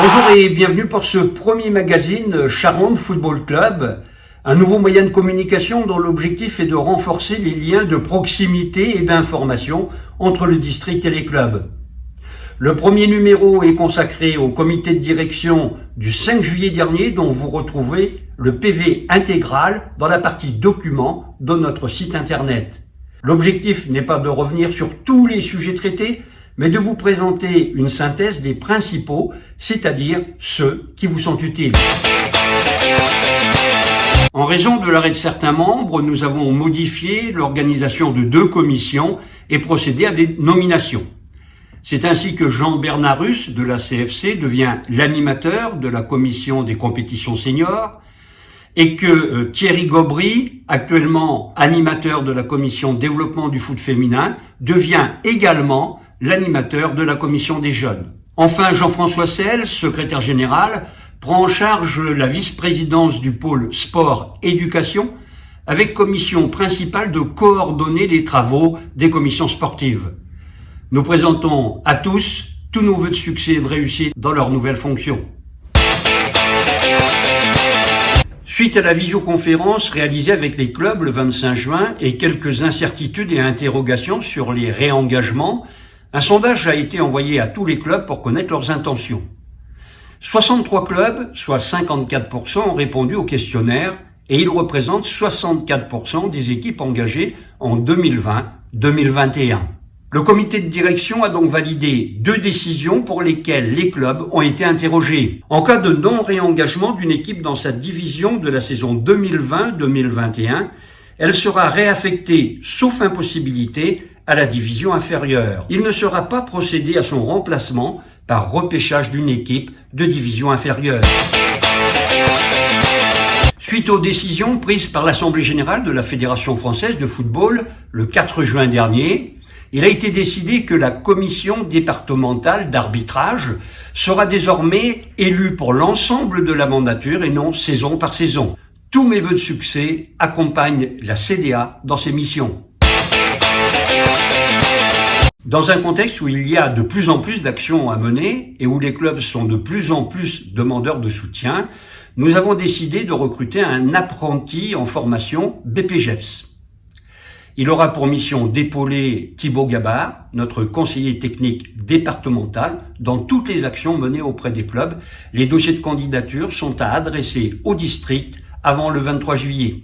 Bonjour et bienvenue pour ce premier magazine Charente Football Club, un nouveau moyen de communication dont l'objectif est de renforcer les liens de proximité et d'information entre le district et les clubs. Le premier numéro est consacré au comité de direction du 5 juillet dernier dont vous retrouvez le PV intégral dans la partie documents de notre site internet. L'objectif n'est pas de revenir sur tous les sujets traités, mais de vous présenter une synthèse des principaux, c'est-à-dire ceux qui vous sont utiles. En raison de l'arrêt de certains membres, nous avons modifié l'organisation de 2 commissions et procédé à des nominations. C'est ainsi que Jean Bernarus de la CFC devient l'animateur de la commission des compétitions seniors et que Thierry Gobry, actuellement animateur de la commission développement du foot féminin, devient également l'animateur de la commission des jeunes. Enfin, Jean-François Sel, secrétaire général, prend en charge la vice-présidence du pôle sport-éducation avec commission principale de coordonner les travaux des commissions sportives. Nous présentons à tous nos vœux de succès et de réussite dans leurs nouvelles fonctions. Suite à la visioconférence réalisée avec les clubs le 25 juin et quelques incertitudes et interrogations sur les réengagements, un sondage a été envoyé à tous les clubs pour connaître leurs intentions. 63 clubs, soit 54%, ont répondu au questionnaire et ils représentent 64% des équipes engagées en 2020-2021. Le comité de direction a donc validé 2 décisions pour lesquelles les clubs ont été interrogés. En cas de non-réengagement d'une équipe dans sa division de la saison 2020-2021, elle sera réaffectée, sauf impossibilité, à la division inférieure. Il ne sera pas procédé à son remplacement par repêchage d'une équipe de division inférieure. Suite aux décisions prises par l'Assemblée générale de la Fédération française de football le 4 juin dernier, il a été décidé que la commission départementale d'arbitrage sera désormais élue pour l'ensemble de la mandature et non saison par saison. Tous mes vœux de succès accompagnent la CDA dans ses missions. Dans un contexte où il y a de plus en plus d'actions à mener et où les clubs sont de plus en plus demandeurs de soutien, nous avons décidé de recruter un apprenti en formation BPGEPS. Il aura pour mission d'épauler Thibaut Gabard, notre conseiller technique départemental, dans toutes les actions menées auprès des clubs. Les dossiers de candidature sont à adresser au district avant le 23 juillet.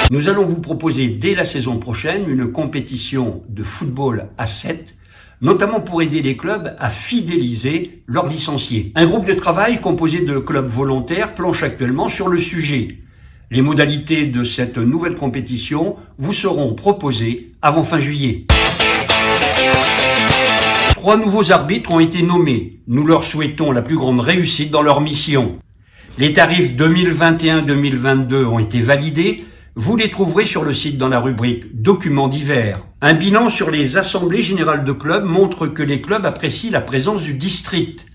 Nous allons vous proposer dès la saison prochaine une compétition de football à 7, notamment pour aider les clubs à fidéliser leurs licenciés. Un groupe de travail composé de clubs volontaires planche actuellement sur le sujet. Les modalités de cette nouvelle compétition vous seront proposées avant fin juillet. 3 nouveaux arbitres ont été nommés. Nous leur souhaitons la plus grande réussite dans leur mission. Les tarifs 2021-2022 ont été validés. Vous les trouverez sur le site dans la rubrique Documents divers. Un bilan sur les assemblées générales de clubs montre que les clubs apprécient la présence du district.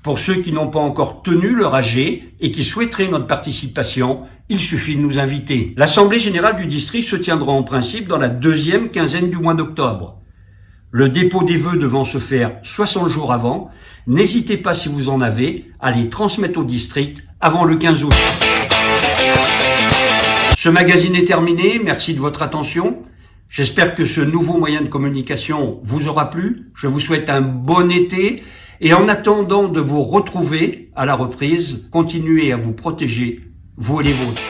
Pour ceux qui n'ont pas encore tenu leur AG et qui souhaiteraient notre participation, il suffit de nous inviter. L'assemblée générale du district se tiendra en principe dans la 2e quinzaine du mois d'octobre. Le dépôt des vœux devant se faire 60 jours avant, n'hésitez pas si vous en avez à les transmettre au district avant le 15 août. Ce magazine est terminé, merci de votre attention. J'espère que ce nouveau moyen de communication vous aura plu. Je vous souhaite un bon été et en attendant de vous retrouver à la reprise, continuez à vous protéger, vous et les vôtres.